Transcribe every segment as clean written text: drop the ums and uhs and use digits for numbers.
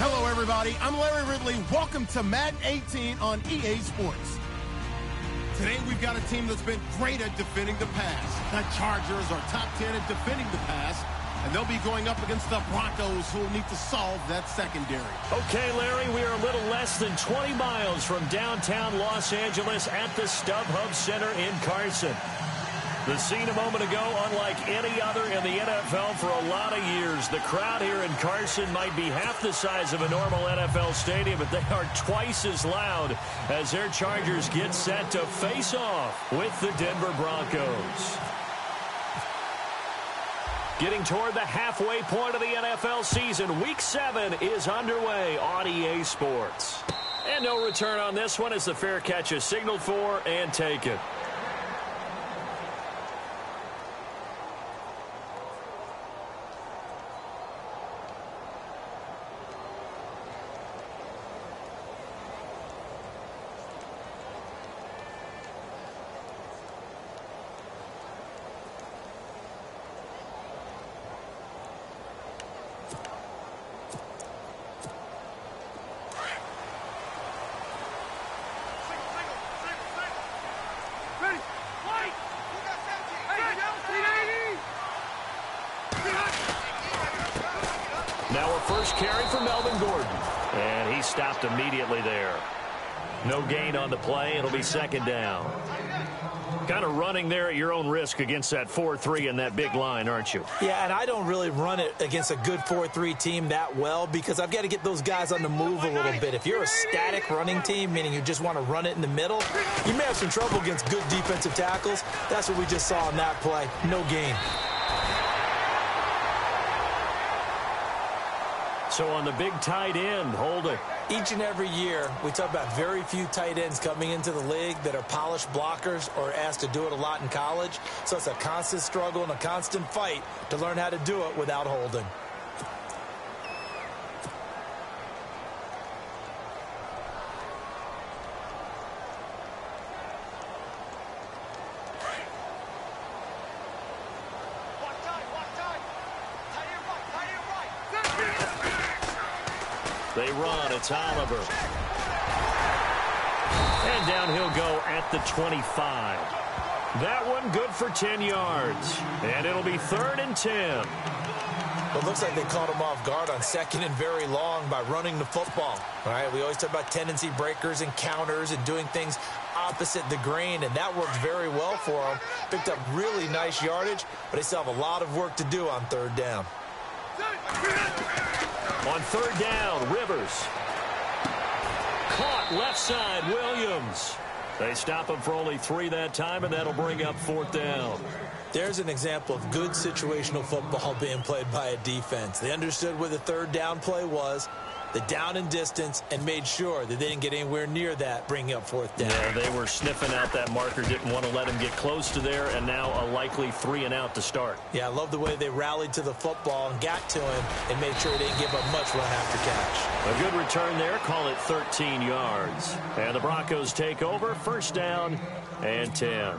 Hello, everybody. I'm Larry Ridley. Welcome to Madden 18 on EA Sports. Today, we've got a team that's been great at defending the pass. The Chargers are top 10 at defending the pass, and they'll be going up against the Broncos, who will need to solve that secondary. Okay, Larry, we are a little less than 20 miles from downtown Los Angeles at the StubHub Center in Carson. The scene a moment ago, unlike any other in the NFL for a lot of years. The crowd here in Carson might be half the size of a normal NFL stadium, but they are twice as loud as their Chargers get set to face off with the Denver Broncos. Getting toward the halfway point of the NFL season, Week 7 is underway on EA Sports. And no return on this one as the fair catch is signaled for and taken. Now a first carry for Melvin Gordon. And he stopped immediately there. No gain on the play. It'll be second down. Kind of running there at your own risk against that 4-3 and that big line, aren't you? Yeah, and I don't really run it against a good 4-3 team that well because I've got to get those guys on the move a little bit. If you're a static running team, meaning you just want to run it in the middle, you may have some trouble against good defensive tackles. That's what we just saw in that play. No gain. So on the big tight end, holding. Each and every year, we talk about very few tight ends coming into the league that are polished blockers or asked to do it a lot in college. So it's a constant struggle and a constant fight to learn how to do it without holding. They run. It's Oliver. And down he'll go at the 25. That one good for 10 yards. And it'll be 3rd and 10. It looks like they caught him off guard on 2nd and very long by running the football. All right, we always talk about tendency breakers and counters and doing things opposite the grain, and that worked very well for them. Picked up really nice yardage, but they still have a lot of work to do on 3rd down. On 3rd down, Rivers. Caught left side, Williams. They stop him for only 3 that time, and that'll bring up 4th down. There's an example of good situational football being played by a defense. They understood where the 3rd down play was, the down and distance, and made sure that they didn't get anywhere near that, bringing up 4th down. Yeah, they were sniffing out that marker, didn't want to let him get close to there, and now a likely 3 and out to start. Yeah, I love the way they rallied to the football and got to him and made sure they didn't give up much run after catch. A good return there, call it 13 yards. And the Broncos take over, 1st down and 10.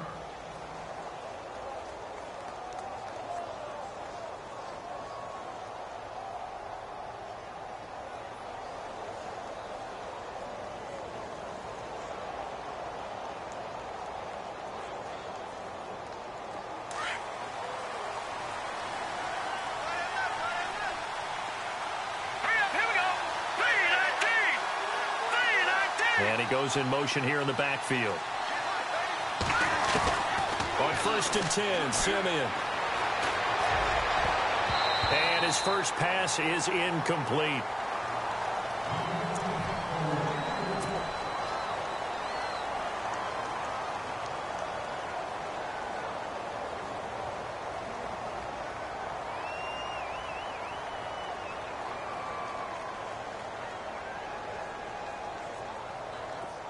And he goes in motion here in the backfield. On 1st and 10, Simeon. And his first pass is incomplete.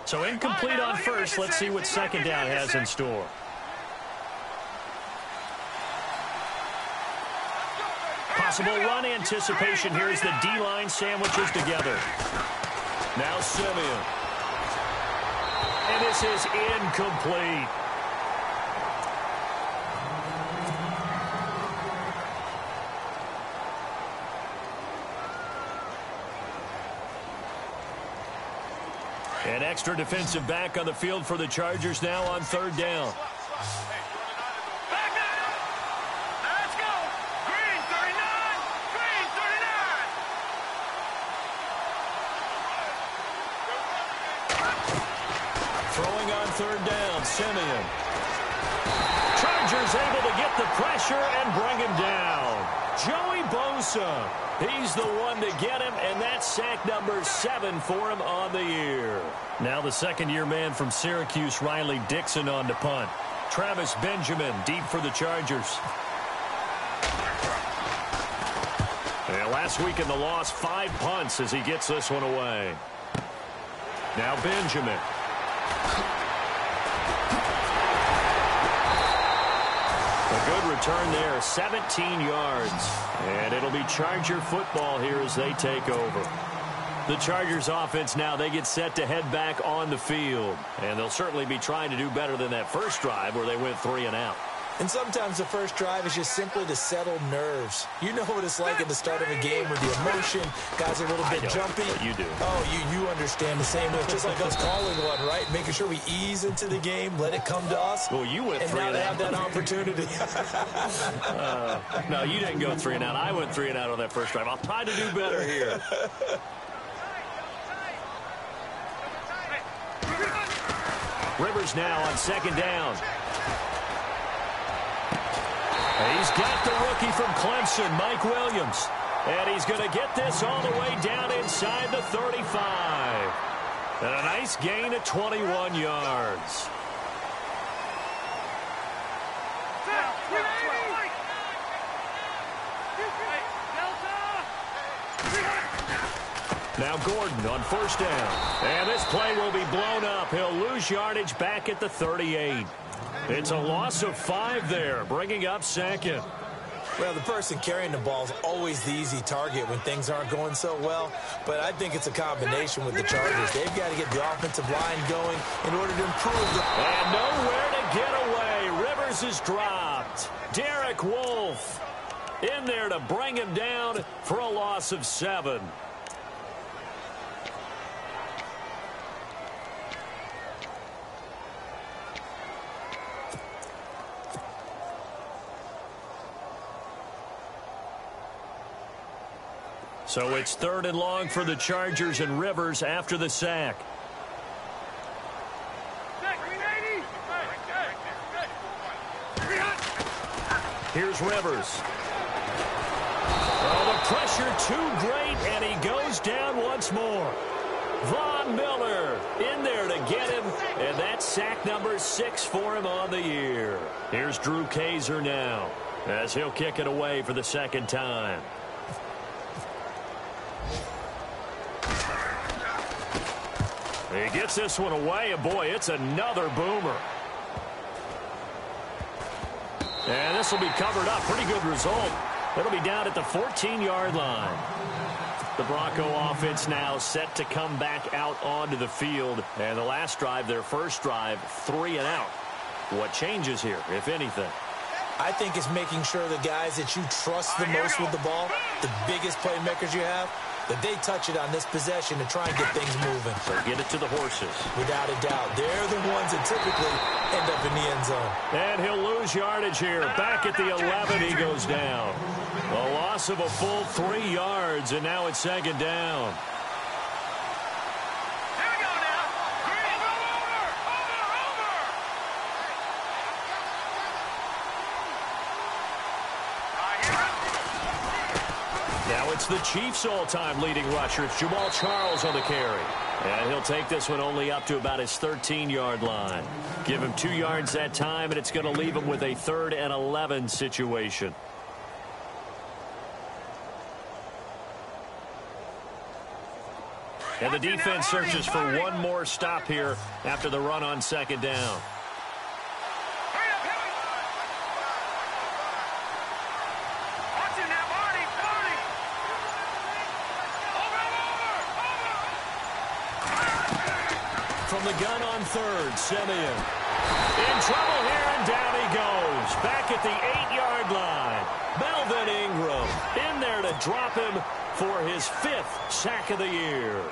So incomplete on 1st. Let's see what 2nd down has in store. possible run anticipation here as the D-line sandwiches together. Now Simeon. And this is incomplete. An extra defensive back on the field for the Chargers now on third down. Throwing on third down, Simeon. Chargers able to get the pressure and bring him down. Joey Bosa. He's the one to get him, and that's sack number 7 for him on the year. Now the second-year man from Syracuse, Riley Dixon, on to punt. Travis Benjamin deep for the Chargers. And last week in the loss, 5 punts as he gets this one away. Now Benjamin. A good return there, 17 yards. And it'll be Charger football here as they take over. The Chargers offense now, they get set to head back on the field. And they'll certainly be trying to do better than that first drive where they went 3 and out. And sometimes the first drive is just simply to settle nerves. You know what it's like at the start of a game with the emotion. Guys are a little bit jumpy. But you do. Oh, you understand the same way. Just like us calling one, right? Making sure we ease into the game, let it come to us. Well, you went 3 and out. And now they have that opportunity. No, you didn't go 3 and out. I went 3 and out on that first drive. I'll try to do better here. Rivers now on second down. He's got the rookie from Clemson, Mike Williams. And he's going to get this all the way down inside the 35. And a nice gain of 21 yards. Now Gordon on first down. And this play will be blown up. He'll lose yardage back at the 38. It's a loss of 5 there, bringing up second. Well, the person carrying the ball is always the easy target when things aren't going so well. But I think it's a combination with the Chargers. They've got to get the offensive line going in order to improve. And nowhere to get away. Rivers is dropped. Derek Wolfe in there to bring him down for a loss of 7. So it's 3rd and long for the Chargers, and Rivers after the sack. Here's Rivers. Oh, the pressure too great, and he goes down once more. Von Miller in there to get him, and that's sack number 6 for him on the year. Here's Drew Kaiser now as he'll kick it away for the second time. He gets this one away, and boy, it's another boomer. And this will be covered up. Pretty good result. It'll be down at the 14-yard line. The Bronco offense now set to come back out onto the field. And the last drive, their first drive, 3 and out. What changes here, if anything? I think it's making sure the guys that you trust the most with the ball, the biggest playmakers you have, that they touch it on this possession to try and get things moving. So get it to the horses. Without a doubt. They're the ones that typically end up in the end zone. And he'll lose yardage here. Back at the 11, he goes down. A loss of a full 3 yards, and now it's second down. Now it's the Chiefs' all-time leading rusher. It's Jamal Charles on the carry. And he'll take this one only up to about his 13-yard line. Give him 2 yards that time, and it's going to leave him with a 3rd and 11 situation. And the defense searches for one more stop here after the run on second down. from the gun on third. Simeon in trouble here, and down he goes. Back at the 8-yard line. Melvin Ingram in there to drop him for his 5th sack of the year.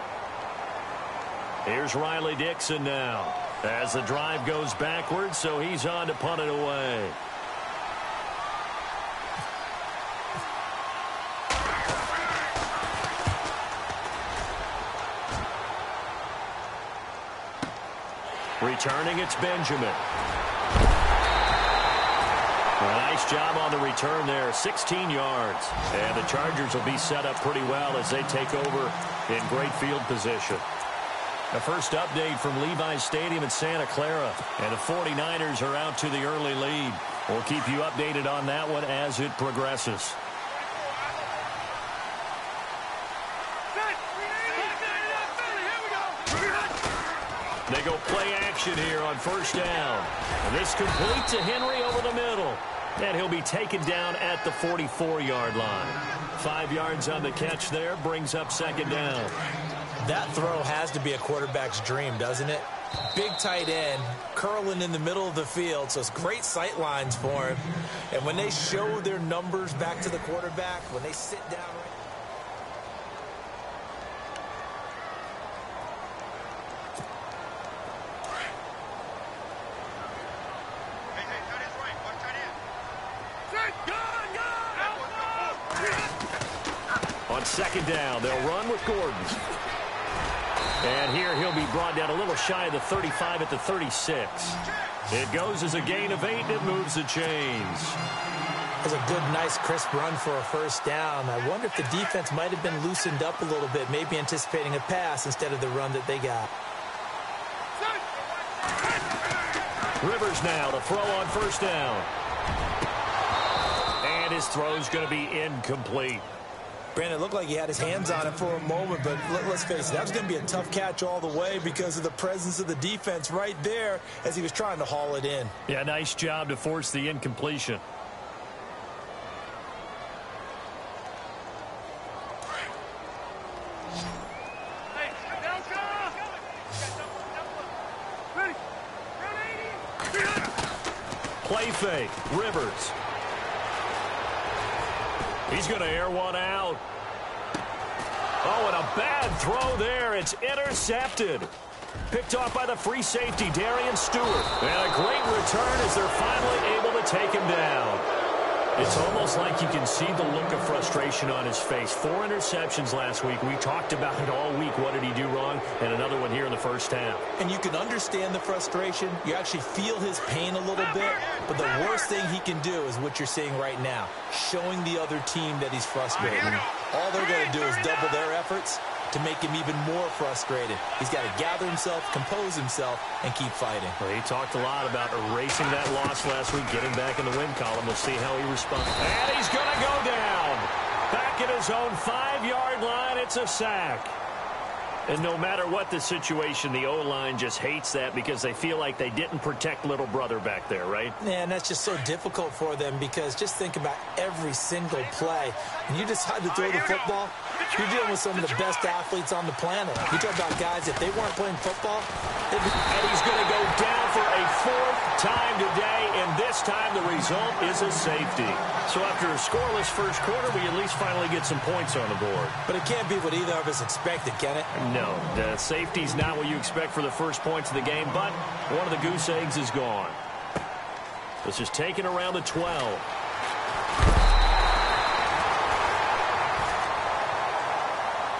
Here's Riley Dixon now as the drive goes backwards, so he's on to punt it away. Returning, it's Benjamin. A nice job on the return there, 16 yards. And the Chargers will be set up pretty well as they take over in great field position. The first update from Levi's Stadium in Santa Clara, and the 49ers are out to the early lead. We'll keep you updated on that one as it progresses. They go play action here on first down. And this complete to Henry over the middle. And he'll be taken down at the 44-yard line. 5 yards on the catch there, brings up second down. That throw has to be a quarterback's dream, doesn't it? Big tight end, curling in the middle of the field, so it's great sight lines for him. And when they show their numbers back to the quarterback, when they sit down right. On second down, they'll run with Gordon. And here he'll be brought down a little shy of the 35 at the 36. It goes as a gain of 8, and it moves the chains. That's a good, nice, crisp run for a first down. I wonder if the defense might have been loosened up a little bit, maybe anticipating a pass instead of the run that they got. Rivers now to throw on first down. And his throw's going to be incomplete. Brandon, it looked like he had his hands on it for a moment, but let's face it, that was going to be a tough catch all the way because of the presence of the defense right there as he was trying to haul it in. Yeah, nice job to force the incompletion. Play fake, Rivers. He's going to air one out. Oh, and a bad throw there. It's intercepted. Picked off by the free safety, Darian Stewart. And a great return as they're finally able to take him down. It's almost like you can see the look of frustration on his face. 4 interceptions last week. We talked about it all week. What did he do wrong? And another one here in the first half. And you can understand the frustration. You actually feel his pain a little bit. But the worst thing he can do is what you're seeing right now, showing the other team that he's frustrated. All they're going to do is double their efforts to make him even more frustrated. He's got to gather himself, compose himself, and keep fighting. Well, he talked a lot about erasing that loss last week, getting back in the win column. We'll see how he responds. And he's going to go down. Back at his own 5-yard line, it's a sack. And no matter what the situation, the O-line just hates that because they feel like they didn't protect little brother back there, right? Yeah, and that's just so difficult for them because just think about every single play. And you decide to throw the football, you're dealing with some of the best athletes on the planet. You talk about guys, if they weren't playing football. And he's going to go down for a 4th time today, and this time the result is a safety. So after a scoreless first quarter, we at least finally get some points on the board. But it can't be what either of us expected, can it? No, the safety's not what you expect for the first points of the game, but one of the goose eggs is gone. This is taken around the 12.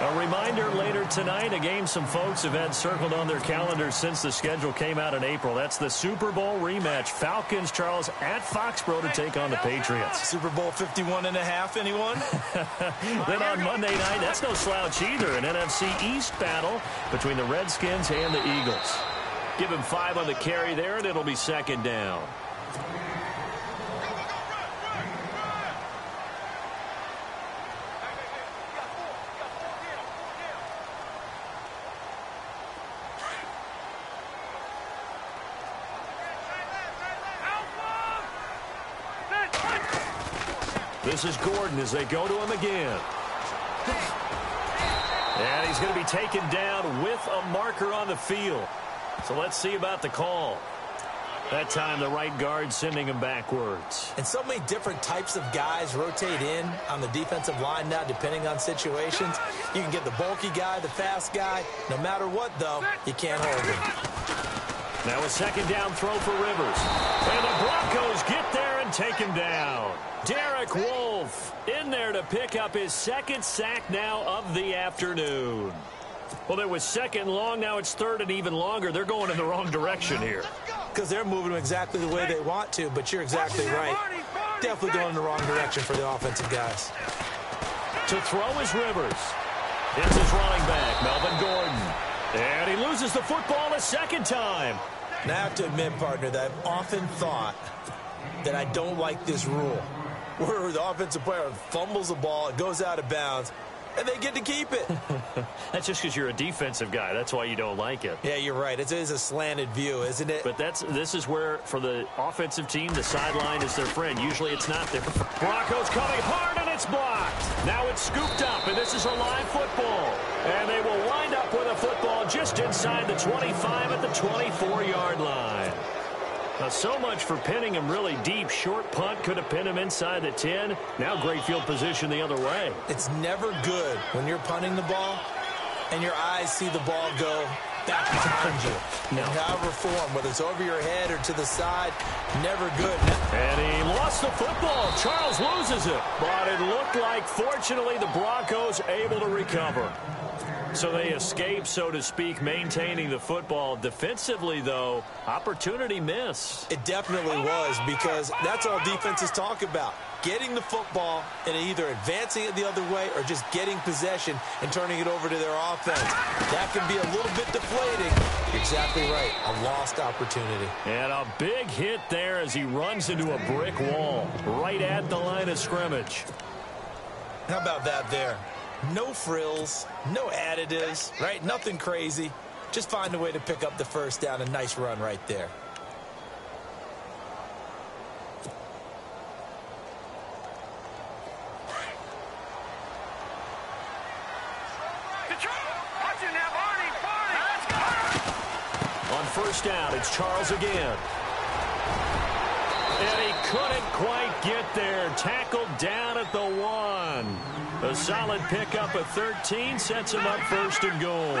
A reminder later tonight, a game some folks have had circled on their calendars since the schedule came out in April. That's the Super Bowl rematch. Falcons, Charles, at Foxborough to take on the Patriots. Super Bowl 51.5, anyone? Then on Monday night, that's no slouch either, an NFC East battle between the Redskins and the Eagles. Give him 5 on the carry there, and it'll be second down. This is Gordon as they go to him again. And he's going to be taken down with a marker on the field. So let's see about the call. That time the right guard sending him backwards. And so many different types of guys rotate in on the defensive line now, depending on situations. You can get the bulky guy, the fast guy. No matter what, though, you can't hold him. Now a second down throw for Rivers. And the Broncos get there and take him down. Derek Wolfe in there to pick up his second sack now of the afternoon. Well, there was second long. Now it's third and even longer. They're going in the wrong direction here. Because they're moving exactly the way they want to, but you're exactly right. Definitely going in the wrong direction for the offensive guys. To throw is Rivers. It's his running back, Melvin Gordon. And he loses the football a second time. And I have to admit, partner, that I've often thought that I don't like this rule, where the offensive player fumbles the ball, it goes out of bounds, and they get to keep it. That's just because you're a defensive guy. That's why you don't like it. Yeah, you're right. It is a slanted view, isn't it? But this is where, for the offensive team, the sideline is their friend. Usually it's not their friend. Broncos coming hard, and it's blocked. Now it's scooped up, and this is a live football. And they will wind up with a football just inside the 25 at the 24-yard line. Now, so much for pinning him really deep. Short punt could have pinned him inside the 10. Now great field position the other way. It's never good when you're punting the ball and your eyes see the ball go back behind you. No. However form, whether it's over your head or to the side, never good. And he lost the football. Charles loses it. But it looked like, fortunately, the Broncos able to recover. So they escape, so to speak, maintaining the football. Defensively, though, opportunity miss. It definitely was, because that's all defenses talk about. Getting the football and either advancing it the other way or just getting possession and turning it over to their offense. That can be a little bit deflating. You're exactly right. A lost opportunity. And a big hit there as he runs into a brick wall right at the line of scrimmage. How about that there? No frills, no additives, right? Nothing crazy. Just find a way to pick up the first down. A nice run right there. On first down, it's Charles again. And he couldn't quite get there. Tackled down at the 1. A solid pickup of 13 sets him up first and goal.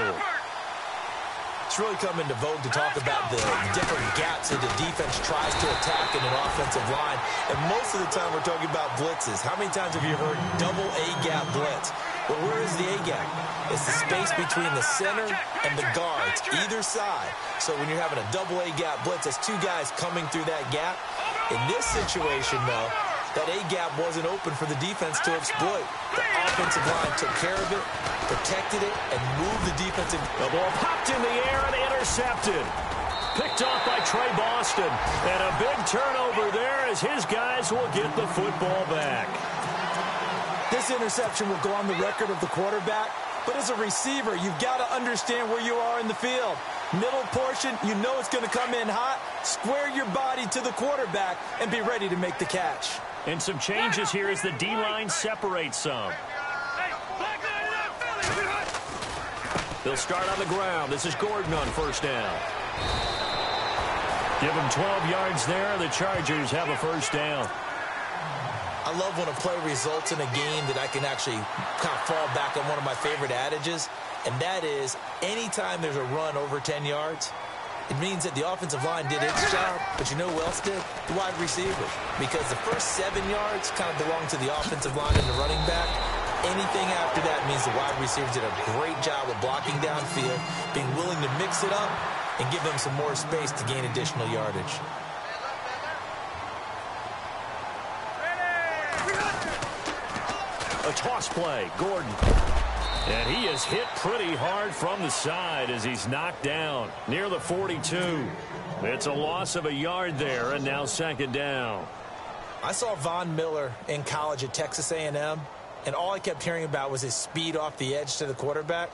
It's really come into vogue to talk about the different gaps that the defense tries to attack in an offensive line. And most of the time we're talking about blitzes. How many times have you heard double A-gap blitz? Well, where is the A-gap? It's the space between the center and the guards, either side. So when you're having a double A-gap blitz, that's two guys coming through that gap. In this situation, though, that A-gap wasn't open for the defense to exploit. The offensive line took care of it, protected it, and moved the defensive. The ball popped in the air and intercepted. Picked off by Trey Boston. And a big turnover there as his guys will get the football back. This interception will go on the record of the quarterback, but as a receiver, you've got to understand where you are in the field. Middle portion, you know it's going to come in hot. Square your body to the quarterback and be ready to make the catch. And some changes here as the D-line separates some. They'll start on the ground. This is Gordon on first down. Give him 12 yards there. The Chargers have a first down. I love when a play results in a game that I can actually kind of fall back on one of my favorite adages, and that is anytime there's a run over 10 yards, it means that the offensive line did its job, but you know who else did? The wide receiver. Because the first 7 yards kind of belong to the offensive line and the running back. Anything after that means the wide receivers did a great job of blocking downfield, being willing to mix it up, and give them some more space to gain additional yardage. A toss play, Gordon. And he is hit pretty hard from the side as he's knocked down near the 42. It's a loss of a yard there, and now second down. I saw Von Miller in college at Texas A&M, and all I kept hearing about was his speed off the edge to the quarterback.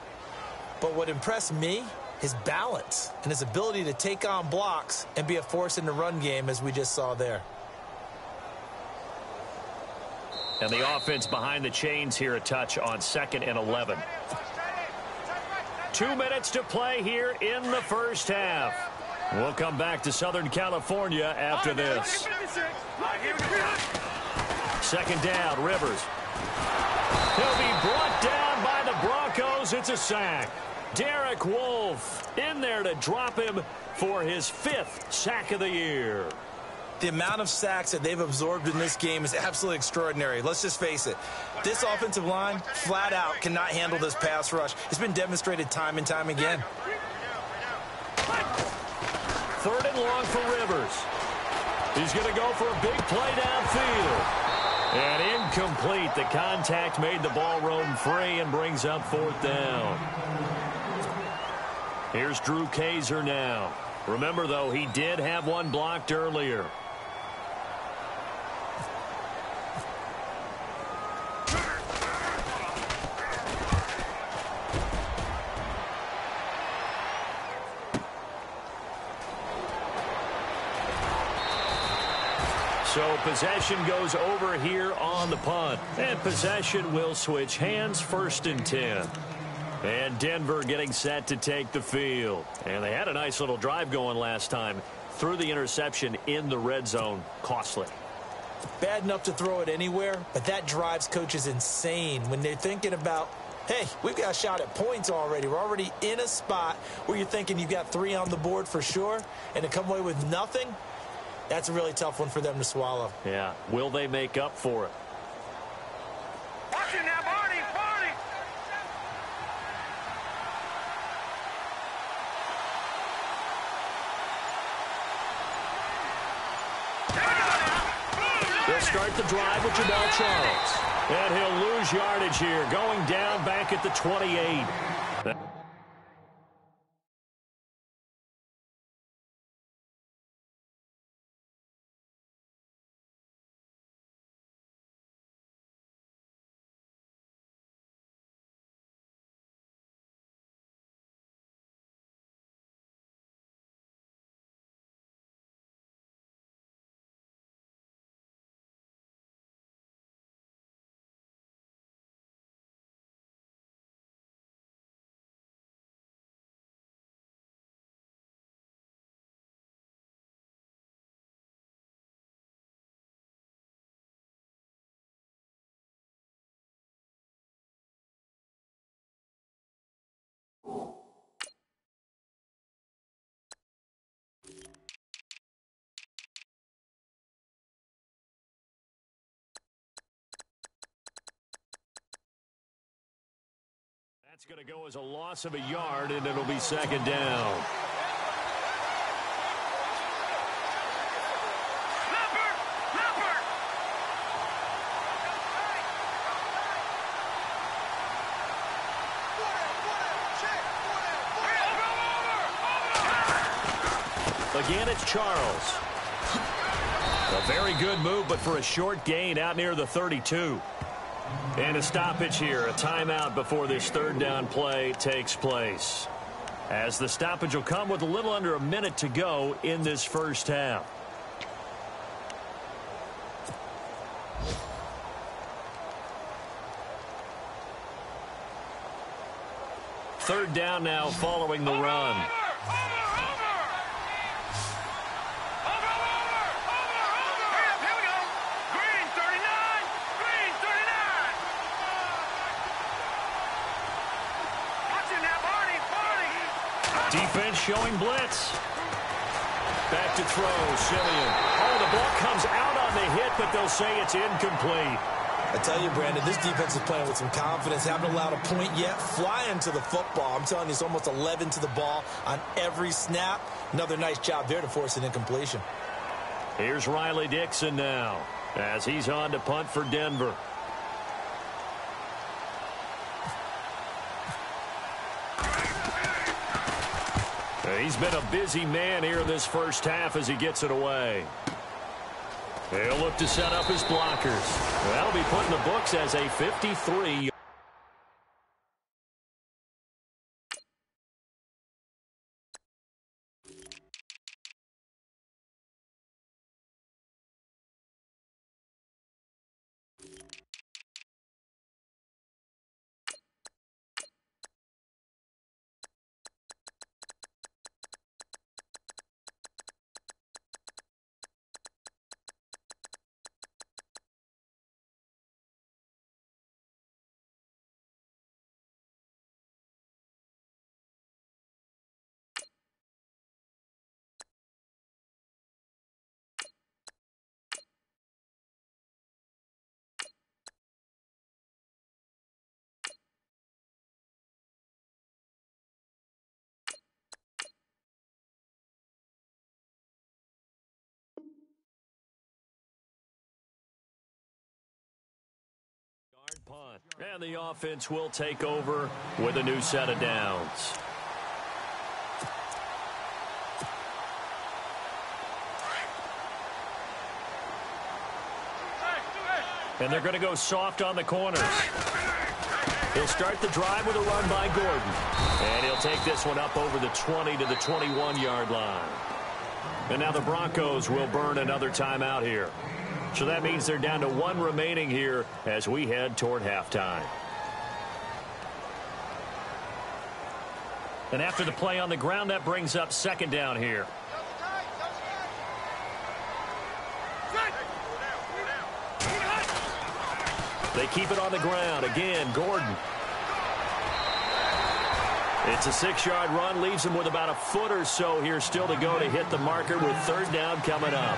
But what impressed me, his balance and his ability to take on blocks and be a force in the run game, as we just saw there. And the offense behind the chains here a touch on 2nd and 11. 2 minutes to play here in the first half. We'll come back to Southern California after this. Second down, Rivers. He'll be brought down by the Broncos. It's a sack. Derek Wolfe in there to drop him for his 5th sack of the year. The amount of sacks that they've absorbed in this game is absolutely extraordinary. Let's just face it. This offensive line, flat out, cannot handle this pass rush. It's been demonstrated time and time again. 3rd and long for Rivers. He's going to go for a big play downfield. And incomplete. The contact made the ball roam free and brings up 4th down. Here's Drew Kaiser now. Remember, though, he did have one blocked earlier. So possession goes over here on the punt. And possession will switch hands, 1st and 10. And Denver getting set to take the field. And they had a nice little drive going last time. Threw the interception in the red zone. Costly. Bad enough to throw it anywhere, but that drives coaches insane when they're thinking about, hey, we've got a shot at points already. We're already in a spot where you're thinking you've got 3 on the board for sure, and to come away with nothing, that's a really tough one for them to swallow. Yeah. Will they make up for it? Watch it now, Barney, Barney. They'll start the drive with Jamal Charles. And he'll lose yardage here, going down back at the 28. That's going to go as a loss of a yard, and it'll be 2nd down. Again, it's Charles. A very good move, but for a short gain out near the 32. And a stoppage here, a timeout before this 3rd down play takes place. As the stoppage will come with a little under a minute to go in this first half. Third down now following the run. Defense showing blitz. Back to throw, Simeon. Oh, the ball comes out on the hit, but they'll say it's incomplete. I tell you, Brandon, this defense is playing with some confidence. Haven't allowed a point yet. Flying to the football. I'm telling you, it's almost 11 to the ball on every snap. Another nice job there to force an incompletion. Here's Riley Dixon now as he's on to punt for Denver. He's been a busy man here in this first half as he gets it away. He'll look to set up his blockers. That'll be put in the books as a 53. punt. And the offense will take over with a new set of downs. And they're going to go soft on the corners. He'll start the drive with a run by Gordon. And he'll take this one up over the 20 to the 21-yard line. And now the Broncos will burn another timeout here. So that means they're down to one remaining here as we head toward halftime. And after the play on the ground, that brings up second down here. They keep it on the ground. Again, Gordon. It's a 6-yard run. Leaves him with about a foot or so here still to go to hit the marker with third down coming up.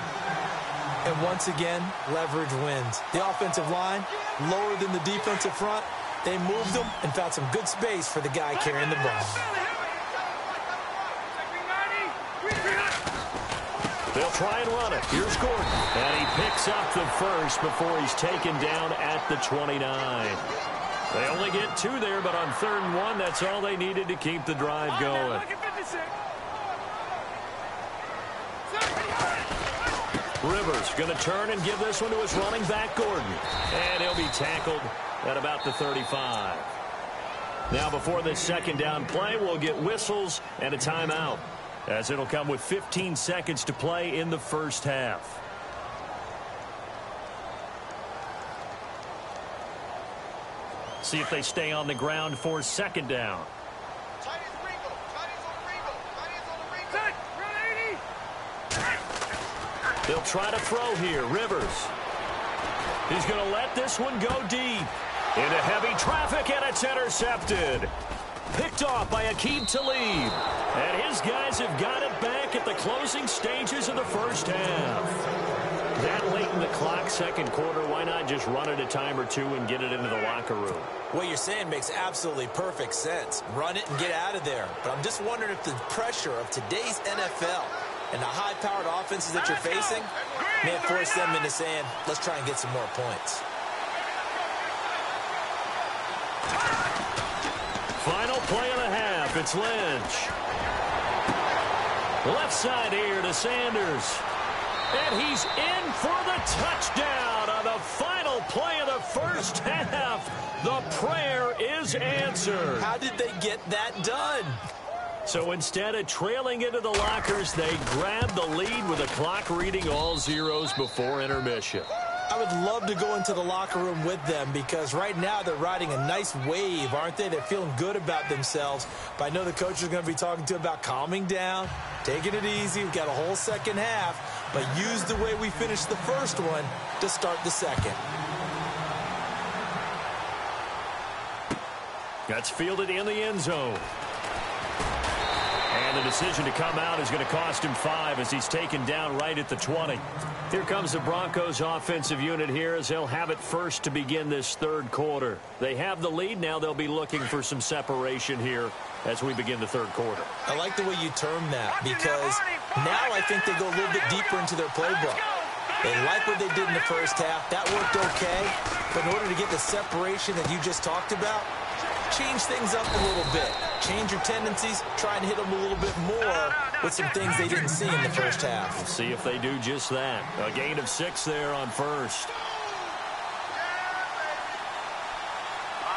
And once again, leverage wins. The offensive line, lower than the defensive front. They moved them and found some good space for the guy carrying the ball. They'll try and run it. Here's Gordon. And he picks up the first before he's taken down at the 29. They only get 2 there, but on 3rd and 1, that's all they needed to keep the drive going. Rivers going to turn and give this one to his running back, Gordon. And he'll be tackled at about the 35. Now before this second down play, we'll get whistles and a timeout, as it'll come with 15 seconds to play in the first half. See if they stay on the ground for second down. They'll try to throw here. Rivers. He's going to let this one go deep. Into heavy traffic, and it's intercepted. Picked off by Aqib Talib. And his guys have got it back at the closing stages of the first half. That late in the clock, second quarter, why not just run it a time or two and get it into the locker room? What you're saying makes absolutely perfect sense. Run it and get out of there. But I'm just wondering if the pressure of today's NFL and the high-powered offenses that you're facing may have forced them into saying, let's try and get some more points. Final play of the half. It's Lynch. Left side here to Sanders. And he's in for the touchdown on the final play of the first half. The prayer is answered. How did they get that done? So instead of trailing into the lockers, they grabbed the lead with the clock reading all zeros before intermission. I would love to go into the locker room with them because right now they're riding a nice wave, aren't they? They're feeling good about themselves. But I know the coach is going to be talking to them about calming down, taking it easy. We've got a whole second half, but use the way we finished the first one to start the second. That's fielded in the end zone. And the decision to come out is going to cost him 5 as he's taken down right at the 20. Here comes the Broncos offensive unit here as they'll have it first to begin this third quarter. They have the lead. Now they'll be looking for some separation here as we begin the third quarter. I like the way you term that because now I think they go a little bit deeper into their playbook. They like what they did in the first half. That worked okay. But in order to get the separation that you just talked about, change things up a little bit. Change your tendencies. Try and hit them a little bit more with some things they didn't see in the first half. We'll see if they do just that. A gain of 6 there on first.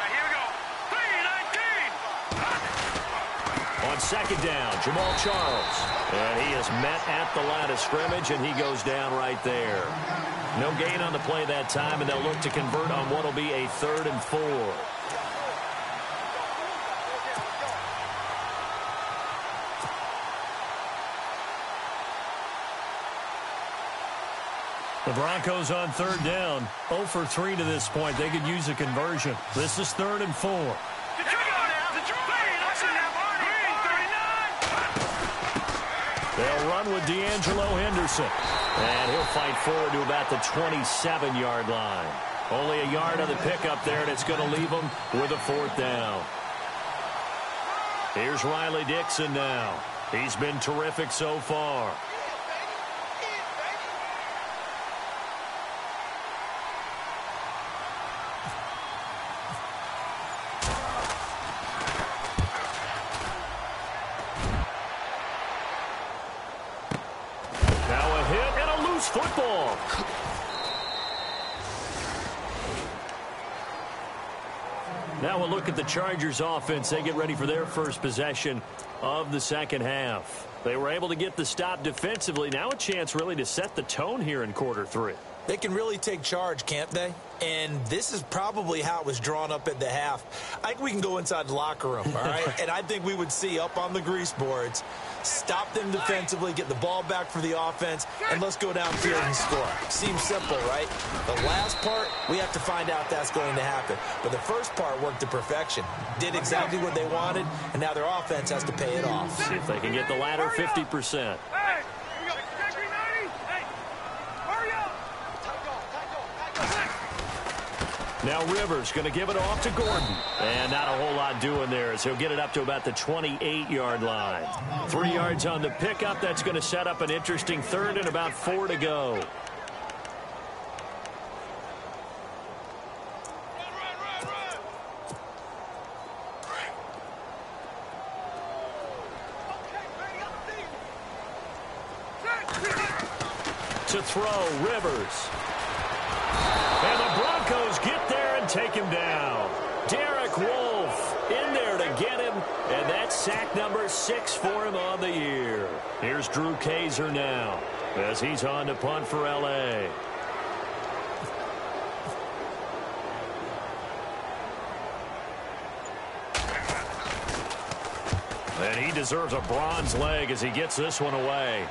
Here we go. 3-19. On second down, Jamal Charles. And he is met at the line of scrimmage, and he goes down right there. No gain on the play that time, and they'll look to convert on what will be a 3rd and 4. The Broncos on third down, 0 for 3 to this point. They could use a conversion. This is 3rd and 4. They'll run with D'Angelo Henderson. And he'll fight forward to about the 27-yard line. Only a yard on the pickup there, and it's going to leave them with a 4th down. Here's Riley Dixon now. He's been terrific so far. loose football. Now we'll look at the Chargers offense. They get ready for their first possession of the second half. They were able to get the stop defensively. Now a chance really to set the tone here in quarter three. They can really take charge, can't they? And this is probably how it was drawn up at the half. I think we can go inside the locker room, all right? And I think we would see up on the grease boards, stop them defensively, get the ball back for the offense, and let's go downfield and score. Seems simple, right? The last part, we have to find out if that's going to happen. But the first part worked to perfection. Did exactly what they wanted, and now their offense has to pay it off. See if they can get the latter 50%. Now Rivers going to give it off to Gordon. And not a whole lot doing there as he'll get it up to about the 28-yard line. 3 yards on the pickup. That's going to set up an interesting third and about 4 to go. To throw, Rivers. And the Broncos get there and take him down. Derek Wolfe in there to get him, and that's sack number 6 for him on the year. Here's Drew Kaiser now as he's on to punt for L.A. And he deserves a bronze leg as he gets this one away.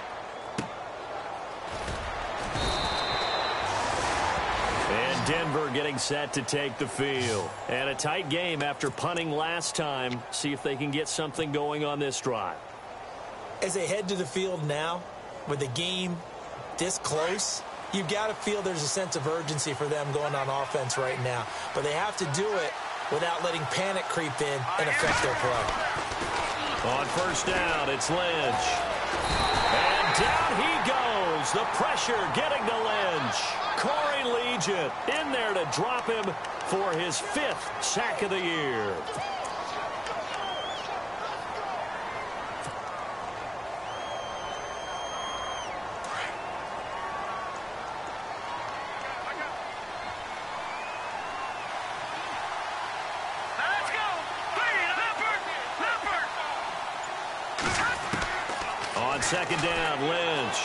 Denver getting set to take the field. And a tight game after punting last time. See if they can get something going on this drive. As they head to the field now, with the game this close, you've got to feel there's a sense of urgency for them going on offense right now. But they have to do it without letting panic creep in and affect their play. On first down, it's Lynch. And down he goes. The pressure getting to Lynch. Corey Legion in there to drop him for his 5th sack of the year. On second down, Lynch.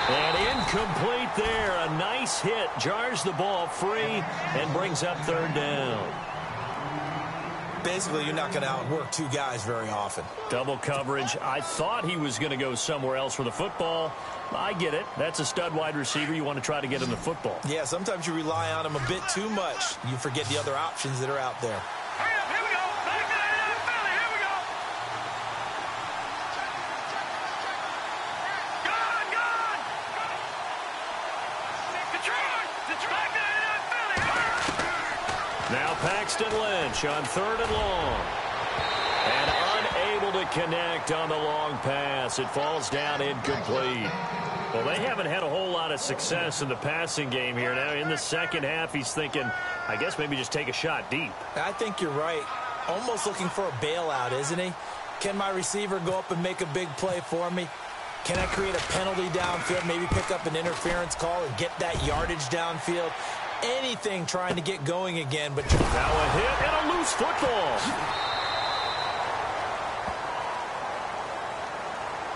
And incomplete there. A nice hit. Jars the ball free and brings up third down. Basically, you're not going to outwork 2 guys very often. Double coverage. I thought he was going to go somewhere else for the football. I get it. That's a stud wide receiver. You want to try to get him the football. Yeah, sometimes you rely on him a bit too much. You forget the other options that are out there. Now Paxton Lynch on 3rd and long. And unable to connect on the long pass. It falls down incomplete. Well, they haven't had a whole lot of success in the passing game here. Now in the second half, he's thinking, I guess maybe just take a shot deep. I think you're right. Almost looking for a bailout, isn't he? Can my receiver go up and make a big play for me? Can I create a penalty downfield, maybe pick up an interference call and get that yardage downfield? Anything trying to get going again, but now a hit and a loose football.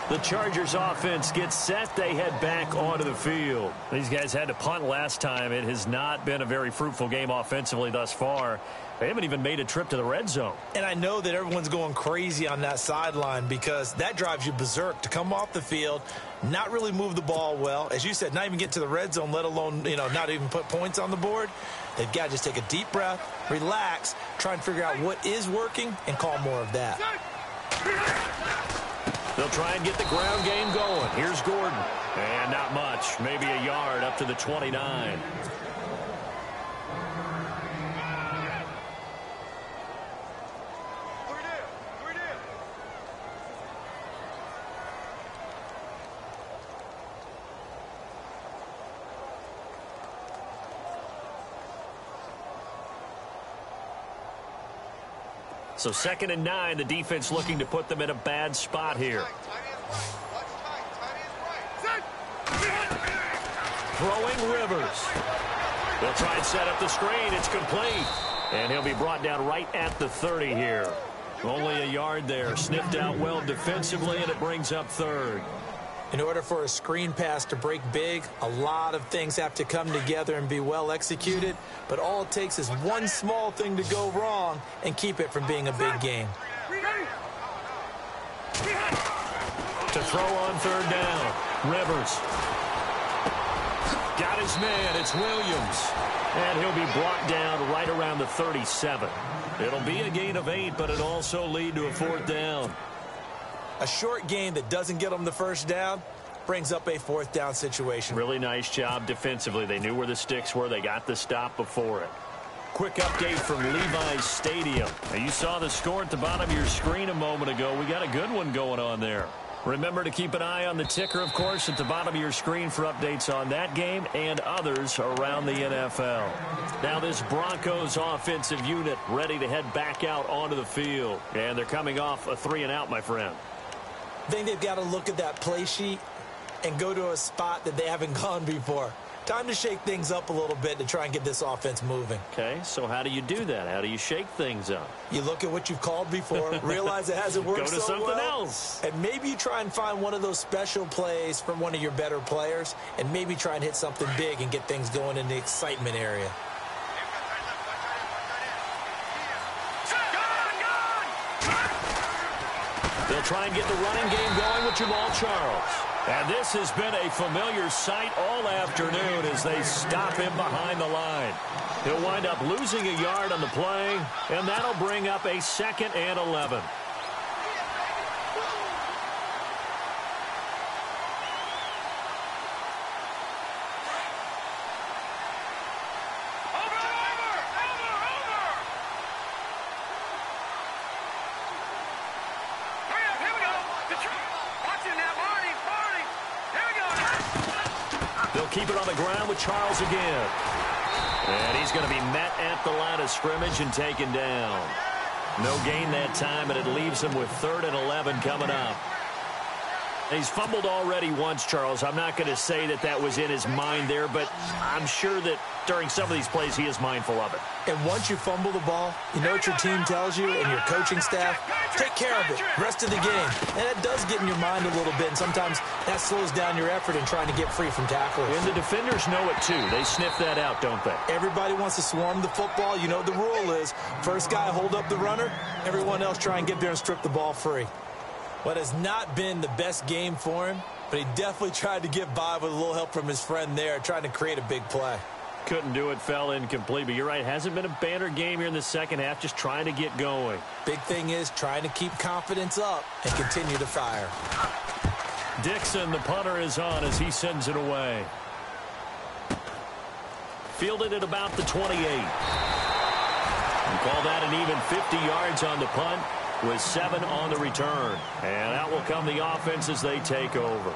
The Chargers offense gets set. They head back onto the field. These guys had to punt last time. It has not been a very fruitful game offensively thus far. They haven't even made a trip to the red zone. And I know that everyone's going crazy on that sideline because that drives you berserk to come off the field, not really move the ball well. As you said, not even get to the red zone, let alone, not even put points on the board. They've got to just take a deep breath, relax, try and figure out what is working, and call more of that. They'll try and get the ground game going. Here's Gordon. And not much, maybe a yard up to the 29. So 2nd and 9, the defense looking to put them in a bad spot here. Throwing Rivers. They'll try and set up the screen. It's complete. And he'll be brought down right at the 30 here. Only a yard there. Sniffed out well defensively, and it brings up third. In order for a screen pass to break big, a lot of things have to come together and be well executed. But all it takes is one small thing to go wrong and keep it from being a big game. To throw on third down. Rivers. Got his man. It's Williams. And he'll be brought down right around the 37. It'll be a gain of 8, but it'll also lead to a fourth down. A short game that doesn't get them the first down brings up a fourth down situation. Really nice job defensively. They knew where the sticks were. They got the stop before it. Quick update from Levi's Stadium. Now, you saw the score at the bottom of your screen a moment ago. We got a good one going on there. Remember to keep an eye on the ticker, of course, at the bottom of your screen for updates on that game and others around the NFL. Now this Broncos offensive unit ready to head back out onto the field. And they're coming off a 3-and-out, my friend. I think they've got to look at that play sheet and go to a spot that they haven't gone before. Time to shake things up a little bit to try and get this offense moving. Okay, so how do you do that? How do you shake things up? You look at what you've called before, realize it hasn't worked so well. Go to something else. And maybe you try and find one of those special plays from one of your better players, and maybe try and hit something big and get things going in the excitement area. They'll try and get the running game going with Jamal Charles. And this has been a familiar sight all afternoon as they stop him behind the line. He'll wind up losing a yard on the play, and that'll bring up a 2nd and 11. Keep it on the ground with Charles again. And he's going to be met at the line of scrimmage and taken down. No gain that time, and it leaves him with 3rd and 11 coming up. He's fumbled already once, Charles. I'm not going to say that that was in his mind there, but I'm sure that during some of these plays he is mindful of it. And once you fumble the ball, you know what your team tells you and your coaching staff? Take care of it. Rest of the game. And it does get in your mind a little bit, and sometimes that slows down your effort in trying to get free from tacklers. And the defenders know it too. They sniff that out, don't they? Everybody wants to swarm the football. You know the rule is first guy hold up the runner, everyone else try and get there and strip the ball free. What has not been the best game for him, but he definitely tried to get by with a little help from his friend there, trying to create a big play. Couldn't do it, fell incomplete, but you're right. Hasn't been a banner game here in the second half, just trying to get going. Big thing is trying to keep confidence up and continue to fire. Dixon, the punter, is on as he sends it away. Fielded at about the 28. And call that an even 50 yards on the punt with 7 on the return. And out will come the offense as they take over.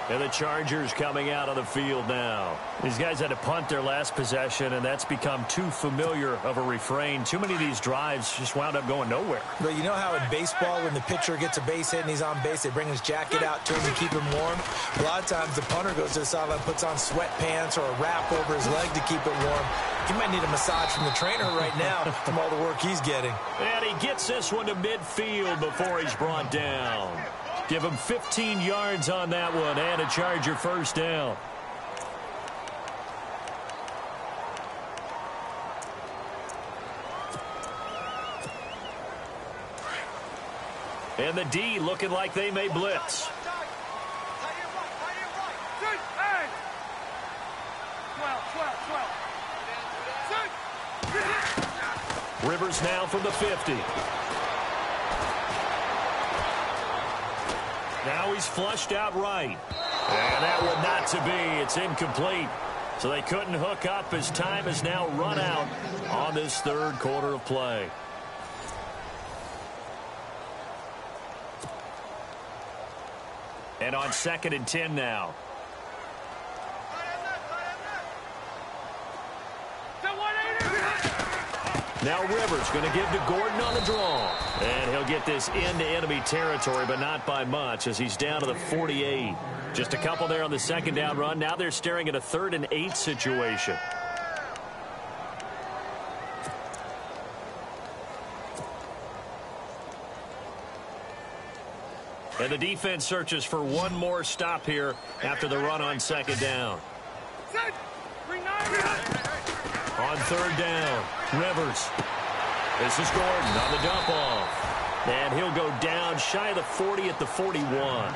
And the Chargers coming out on the field now. These guys had to punt their last possession, and that's become too familiar of a refrain. Too many of these drives just wound up going nowhere. But you know how in baseball, when the pitcher gets a base hit and he's on base, they bring his jacket out to him to keep him warm? A lot of times the punter goes to the sideline, puts on sweatpants or a wrap over his leg to keep it warm. He might need a massage from the trainer right now from all the work he's getting. And he gets this one to midfield before he's brought down. Give him 15 yards on that one and a Charger first down. And the D looking like they may blitz. Rivers now from the 50. Now he's flushed out right. And that one not to be. It's incomplete. So they couldn't hook up as time has now run out on this third quarter of play. And on 2nd and 10 now. Now Rivers going to give to Gordon on the draw. And he'll get this into enemy territory, but not by much as he's down to the 48. Just a couple there on the second down run. Now they're staring at a 3rd and 8 situation. And the defense searches for one more stop here after the run on second down. On 3rd down, Rivers. This is Gordon on the dump off. And he'll go down shy of the 40 at the 41.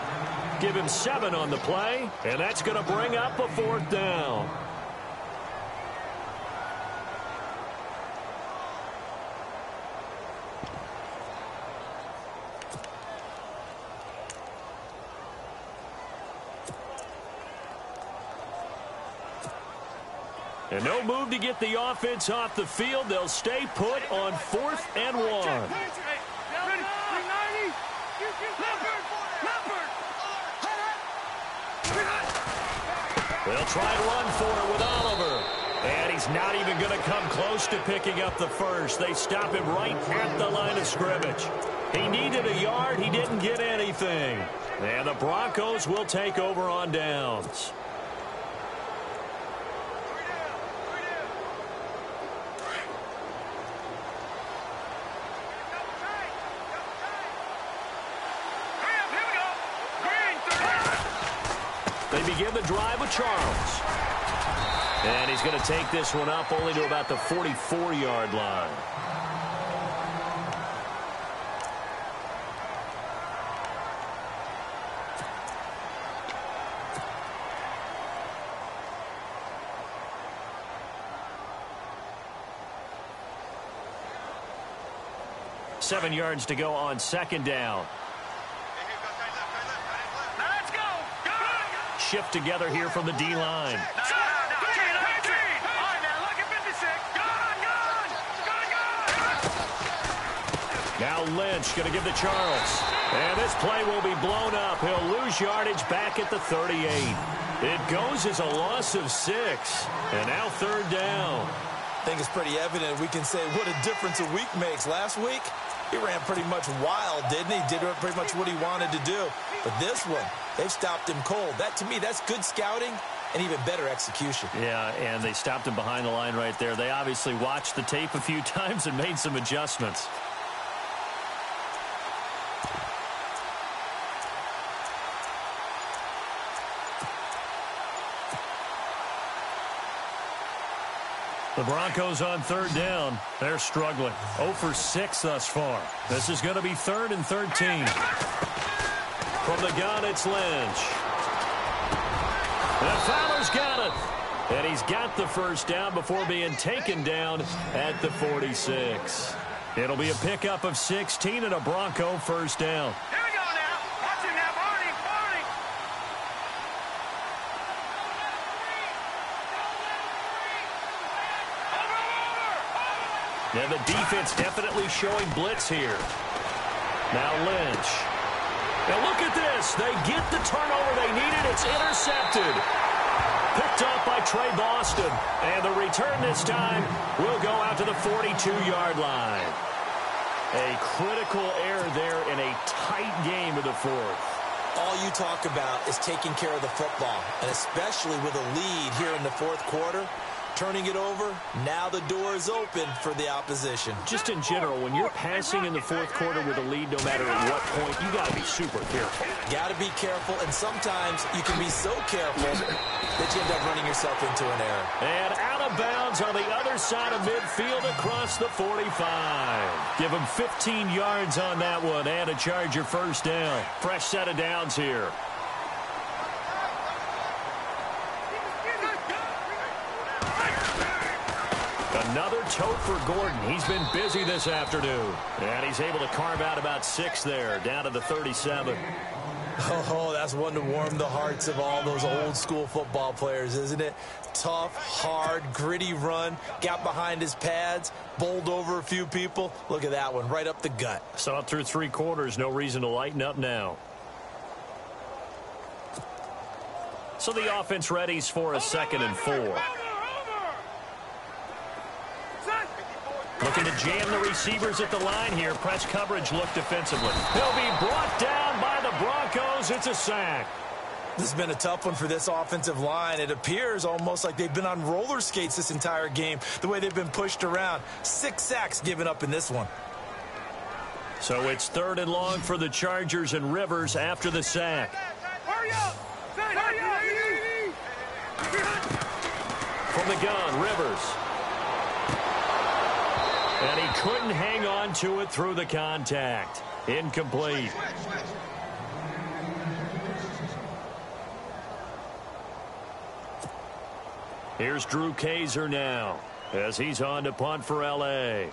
Give him 7 on the play, and that's going to bring up a 4th down. And no move to get the offense off the field. They'll stay put on 4th and 1. They'll try and run for it with Oliver. And he's not even going to come close to picking up the first. They stop him right at the line of scrimmage. He needed a yard. He didn't get anything. And the Broncos will take over on downs. They begin the drive with Charles. And he's going to take this one up only to about the 44-yard line. Seven yards to go on second down. Shift together here from the D-line. Now Lynch going to give to Charles. And this play will be blown up. He'll lose yardage back at the 38. It goes as a loss of 6. And now 3rd down. I think it's pretty evident we can say what a difference a week makes. Last week, he ran pretty much wild, didn't he? Did pretty much what he wanted to do. But this one, they've stopped him cold. That, to me, that's good scouting and even better execution. Yeah, and they stopped him behind the line right there. They obviously watched the tape a few times and made some adjustments. The Broncos on 3rd down. They're struggling. 0 for 6 thus far. This is going to be 3rd and 13. From the gun, it's Lynch. And Fowler's got it. And he's got the first down before being taken down at the 46. It'll be a pickup of 16 and a Bronco first down. Here we go now. Watch him now, Barney. And the defense definitely showing blitz here. Now Lynch. Now look at this. They get the turnover they needed. It's intercepted. Picked up by Trey Boston. And the return this time will go out to the 42-yard line. A critical error there in a tight game of the 4th. All you talk about is taking care of the football, and especially with a lead here in the 4th quarter. Turning it over, now the door is open for the opposition. Just in general, when you're passing in the 4th quarter with a lead, no matter at what point, you got to be super careful. Got to be careful, and sometimes you can be so careful that you end up running yourself into an error. And out of bounds on the other side of midfield across the 45. Give him 15 yards on that one and a Charger first down. Fresh set of downs here. Another tote for Gordon. He's been busy this afternoon. And he's able to carve out about 6 there, down to the 37. Oh, that's one to warm the hearts of all those old school football players, isn't it? Tough, hard, gritty run. Got behind his pads, bowled over a few people. Look at that one, right up the gut. Saw it through 3 quarters. No reason to lighten up now. So the offense readies for a 2nd and 4. Looking to jam the receivers at the line here. Press coverage look defensively. He'll be brought down by the Broncos. It's a sack. This has been a tough one for this offensive line. It appears almost like they've been on roller skates this entire game, the way they've been pushed around. 6 sacks given up in this one. So it's 3rd and long for the Chargers, and Rivers after the sack. Hurry up! Hurry up! From the gun, Rivers. And he couldn't hang on to it through the contact. Incomplete. Here's Drew Kaiser now as he's on to punt for L.A.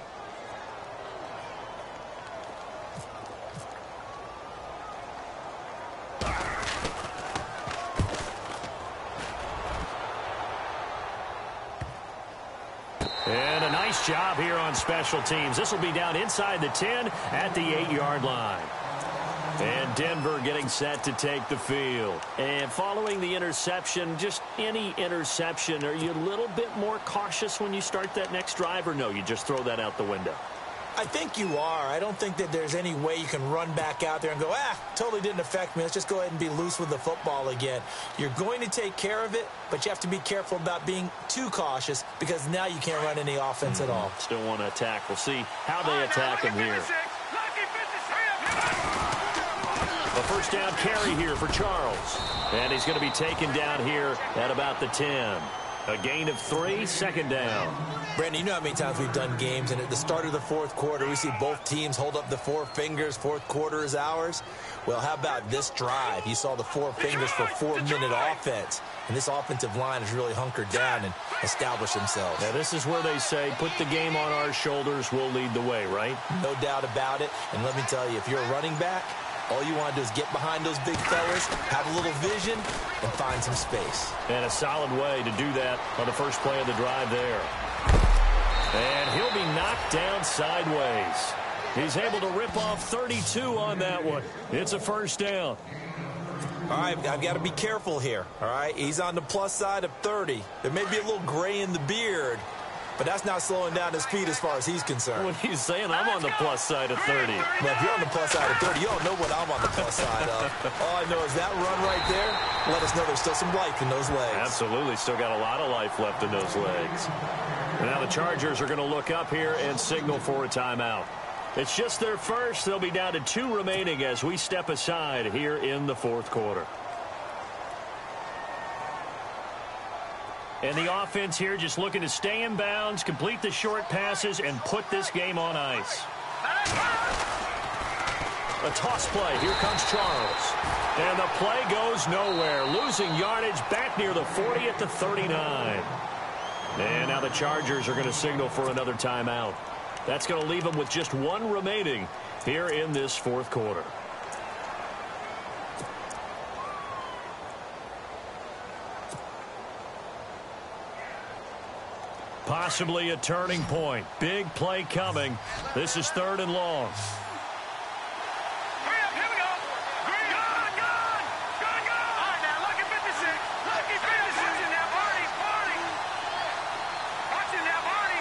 And a nice job here on special teams. This will be down inside the 10 at the 8-yard line. And Denver getting set to take the field. And following the interception, just any interception, are you a little bit more cautious when you start that next drive, or no, you just throw that out the window? I think you are. I don't think that there's any way you can run back out there and go, totally didn't affect me. Let's just go ahead and be loose with the football again. You're going to take care of it, but you have to be careful about being too cautious because now you can't run any offense at all. Still want to attack. We'll see how they attack him here. A first down carry here for Charles. And he's going to be taken down here at about the 10. A gain of 3, 2nd down. Brandon, you know how many times we've done games, and at the start of the 4th quarter, we see both teams hold up the 4 fingers, 4th quarter is ours. Well, how about this drive? You saw the 4 fingers for 4-minute offense, and this offensive line has really hunkered down and established themselves. Now, this is where they say, put the game on our shoulders, we'll lead the way, right? No doubt about it, and let me tell you, if you're a running back, all you want to do is get behind those big fellas, have a little vision, and find some space. And a solid way to do that on the first play of the drive there. And he'll be knocked down sideways. He's able to rip off 32 on that one. It's a first down. All right, I've got to be careful here, all right? He's on the plus side of 30. There may be a little gray in the beard, but that's not slowing down his speed as far as he's concerned. When he's saying I'm on the plus side of 30. Well, if you're on the plus side of 30, you don't know what I'm on the plus side of. All I know is that run right there, let us know there's still some life in those legs. Absolutely, still got a lot of life left in those legs. And now the Chargers are going to look up here and signal for a timeout. It's just their first. They'll be down to 2 remaining as we step aside here in the 4th quarter. And the offense here just looking to stay in bounds, complete the short passes, and put this game on ice. A toss play. Here comes Charles. And the play goes nowhere. Losing yardage back near the 40 at the 39. And now the Chargers are going to signal for another timeout. That's going to leave them with just 1 remaining here in this 4th quarter. Possibly a turning point. Big play coming. This is 3rd and long. Hurry up, here we go. Gun. All right, now, lucky 56. Lucky 56. Watching now, Barney. Watching now, Barney.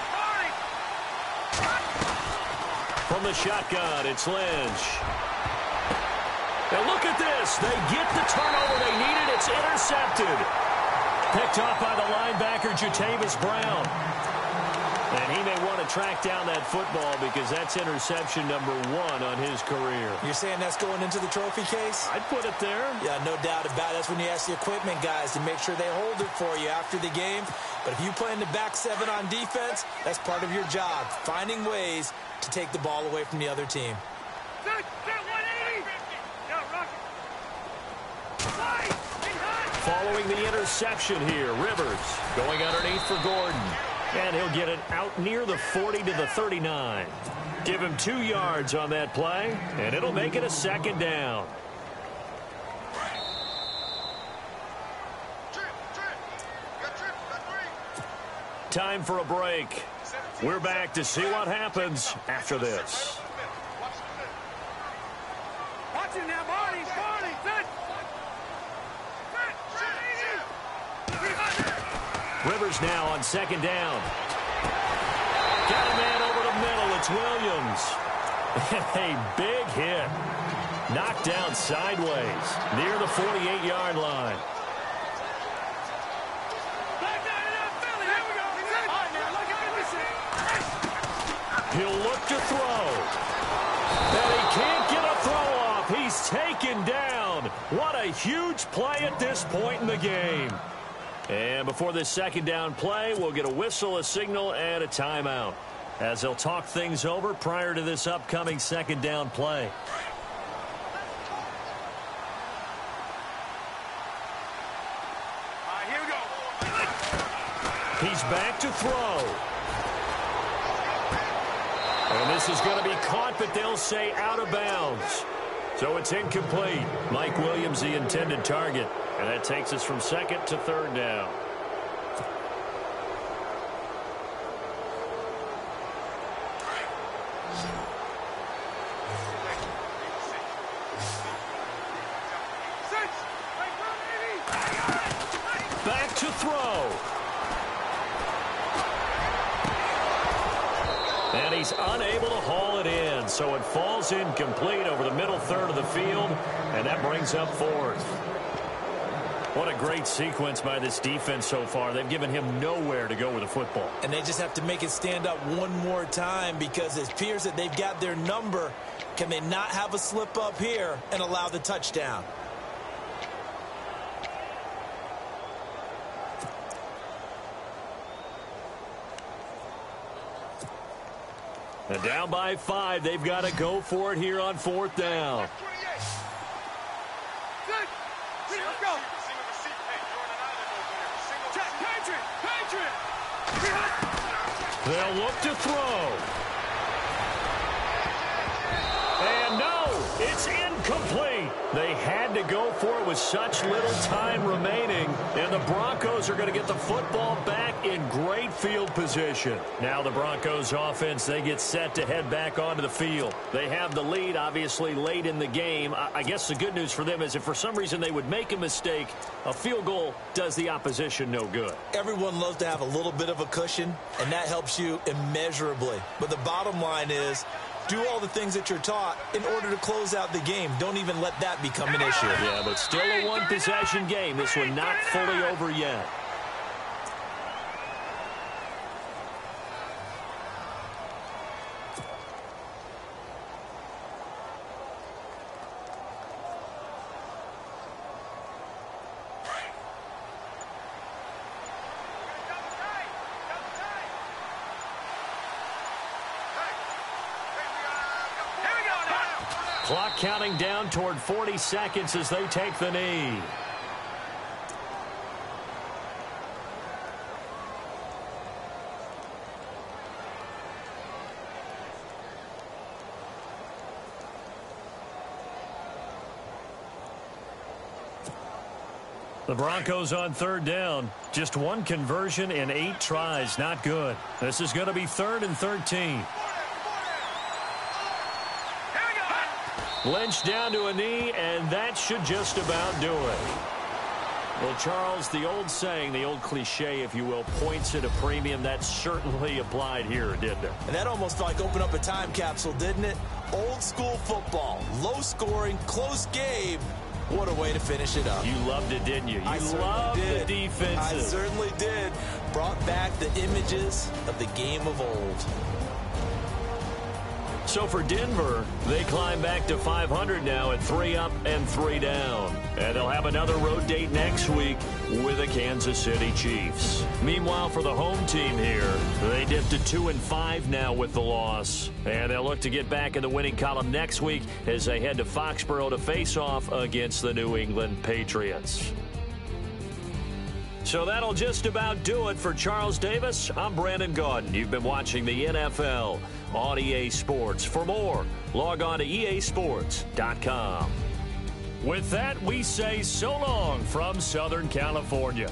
From the shotgun, it's Lynch. Now look at this. They get the turnover they needed. It's intercepted. Picked off by the linebacker, Jatavis Brown. And he may want to track down that football because that's interception number 1 on his career. You're saying that's going into the trophy case? I'd put it there. Yeah, no doubt about it. That's when you ask the equipment guys to make sure they hold it for you after the game. But if you play in the back 7 on defense, that's part of your job, finding ways to take the ball away from the other team. Set 180. Following the interception here, Rivers going underneath for Gordon. And he'll get it out near the 40 to the 39. Give him 2 yards on that play, and it'll make it a 2nd down. Time for a break. We're back to see what happens after this. Watch it now, Barney. Set. Rivers now on 2nd down. Got a man over the middle. It's Williams. A big hit. Knocked down sideways near the 48-yard line. He'll look to throw. And he can't get a throw off. He's taken down. What a huge play at this point in the game. And before this second down play, we'll get a whistle, a signal, and a timeout, as they'll talk things over prior to this upcoming second down play. All right, here we go. He's back to throw. And this is going to be caught, but they'll say out of bounds. So it's incomplete. Mike Williams, the intended target. And that takes us from second to third down. Back to throw. And he's unable to haul it in, so it falls incomplete over the middle third of the field, and that brings up fourth. What a great sequence by this defense so far. They've given him nowhere to go with the football. And they just have to make it stand up one more time, because it appears that they've got their number. Can they not have a slip up here and allow the touchdown? And down by 5, they've got to go for it here on fourth down. Good. Let's go. They'll look to throw. And no, it's incomplete. They had to go for it with such little time remaining. And the Broncos are going to get the football back in great field position. Now the Broncos offense, they get set to head back onto the field. They have the lead, obviously, late in the game. I guess the good news for them is if for some reason they would make a mistake, a field goal does the opposition no good. Everyone loves to have a little bit of a cushion, and that helps you immeasurably. But the bottom line is, do all the things that you're taught in order to close out the game. Don't even let that become an issue. Yeah, but still a one-possession game. This one not fully over yet. Clock counting down toward 40 seconds as they take the knee. The Broncos on third down. Just one conversion in 8 tries. Not good. This is going to be 3rd and 13. Lynch down to a knee, and that should just about do it. Well, Charles, the old saying, the old cliche, if you will, points at a premium. That certainly applied here, didn't it? And that almost like opened up a time capsule, didn't it? Old school football, low scoring, close game. What a way to finish it up. You loved it, didn't you? You loved the defenses. I certainly did. Brought back the images of the game of old. So for Denver, they climb back to 500 now at 3 up and 3 down. And they'll have another road date next week with the Kansas City Chiefs. Meanwhile, for the home team here, they dipped to 2-5 now with the loss. And they'll look to get back in the winning column next week as they head to Foxborough to face off against the New England Patriots. So that'll just about do it for Charles Davis. I'm Brandon Gaudin. You've been watching the NFL on EA Sports. For more, log on to easports.com. With that, we say so long from Southern California.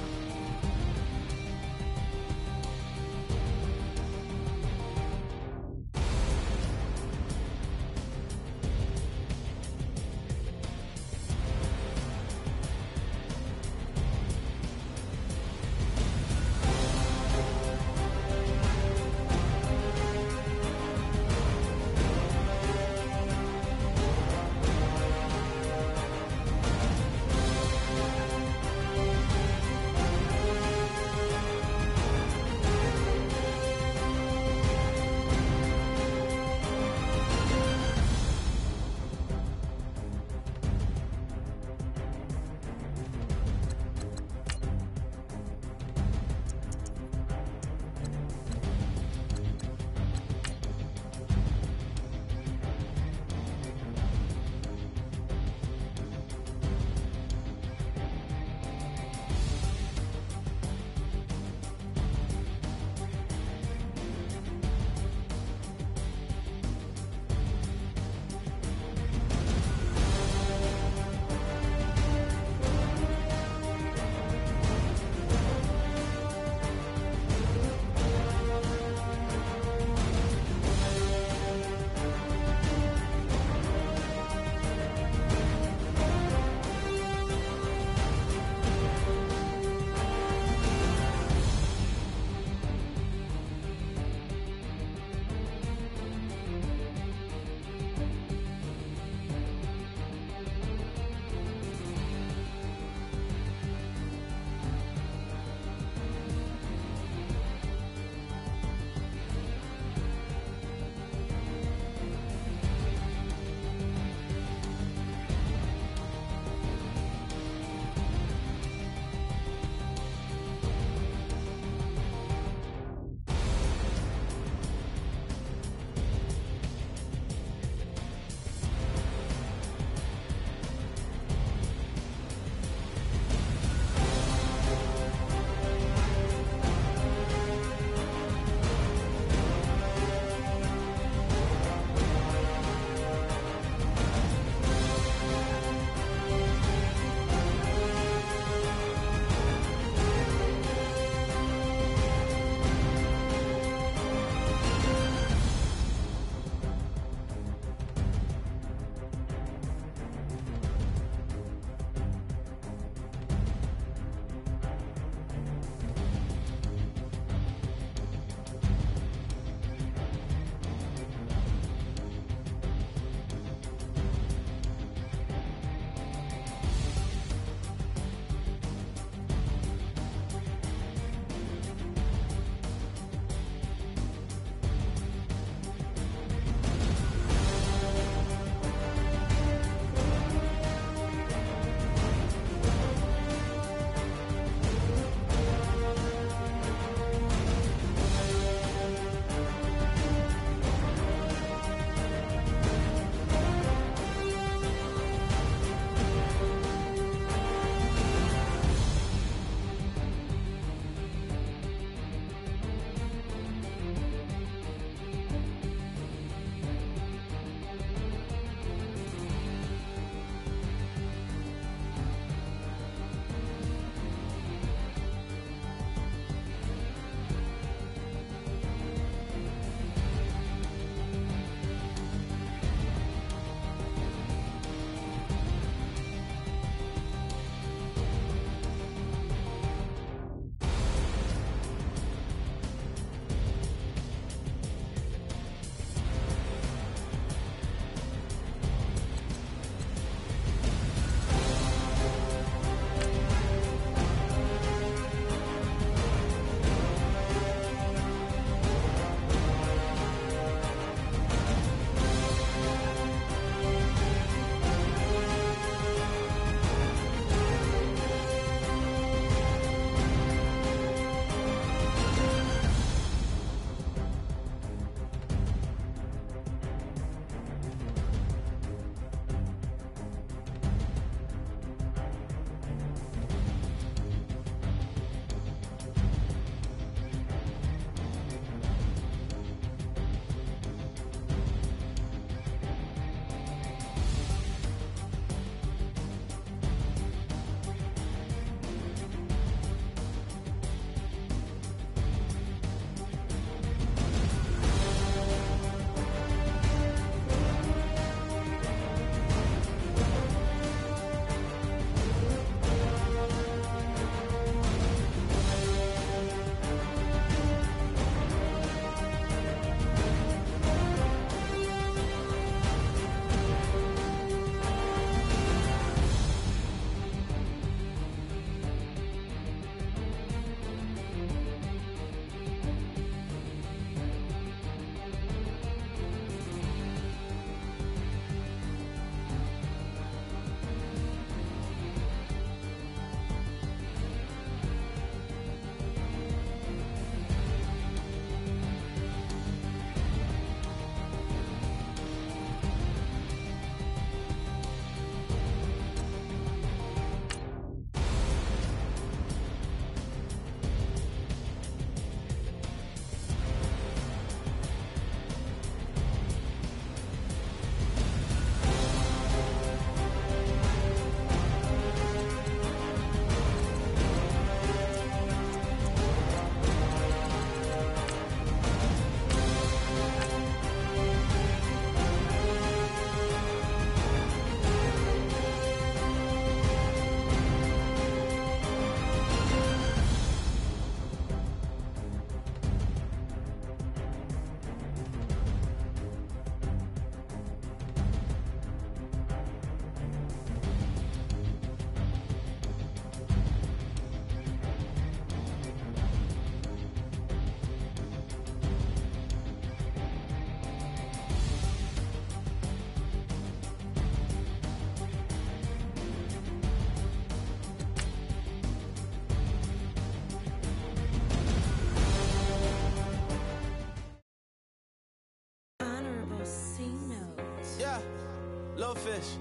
selfish.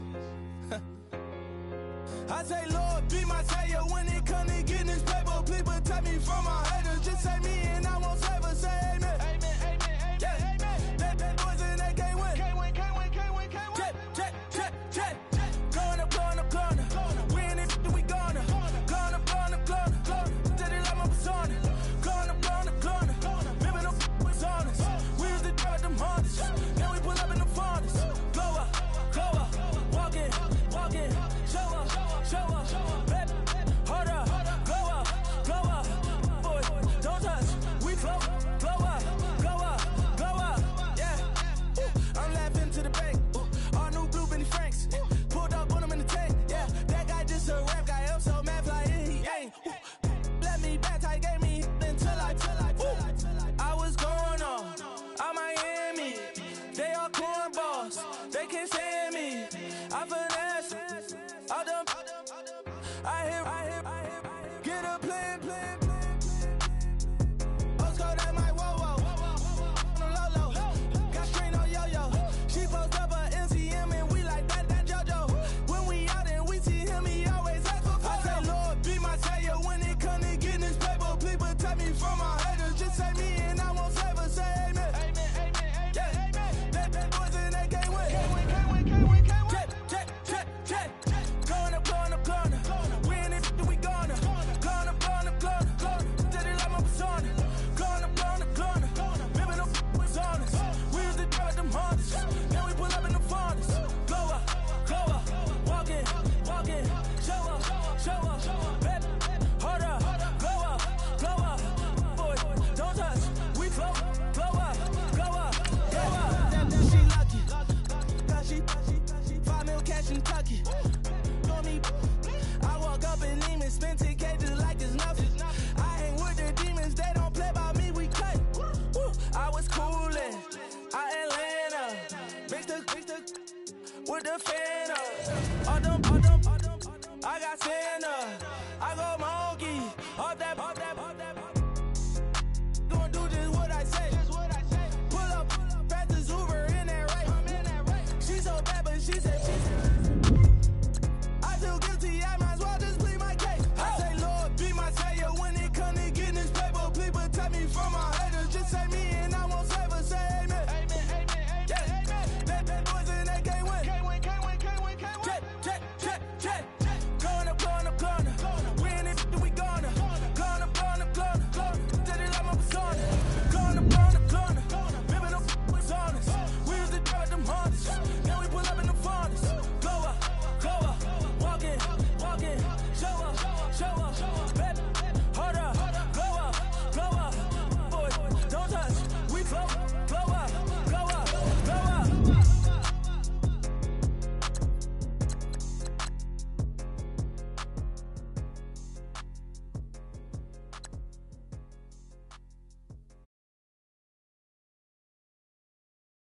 I say, Lord, be my savior when it comes to getting this paper. Please protect me from my haters. Just say me and I won't save us. Say amen. Amen, amen, amen, yeah. Amen. That boys and they can't win. Can't win, can't win, can't win, can't win. Check. Going up. We in it, we gonna. Going up. Did it like my persona. Going up. Remember them was honest. We used to drive them Hondas. Then we pull up in the Fondas. Glow up. Walk in. Show up. Baby, hold up. Glow up. Boy, don't touch. We flow. Glow up. Yeah. I'm laughing to the bank. All new blue Benny Franks. Pulled up on him in the tank. Yeah, that guy just a rap guy. I'm so mad flying. He ain't. Let me back. I gave me until I was going on. I'm Miami. They all cornballs. They can't stand me. I finesse. All them. I hear. Get a plan. Oscar, that my whoa. Low. Got strain on yo-yo. She post up a MCM and we like that JoJo. When we out and we see him, he always ask for photo. I say, Lord, be my savior when it comes to getting this paper. Please protect me from my haters. Just say me and I won't save us. Say amen. Amen. Yeah. That boys and they can't win. Can't win. Check. Going up. We in it, we gonna. Going up. Did it like my persona. Going up. Remember them was honest. We used to drive them Hondas. Then we pull up in the Fondas. Glow up. Walk in. Show up. Baby, hold up. Glow up. Boy, don't touch. We flow. Glow up. Yeah. She lucky. Cause she 5 mil cash in Kentucky. Call me. I walk up in demons, spend 10K just like it's nothing. I hang with the demons, they don't play by me, we cut. I was coolin', Atlanta, mixed with the fan.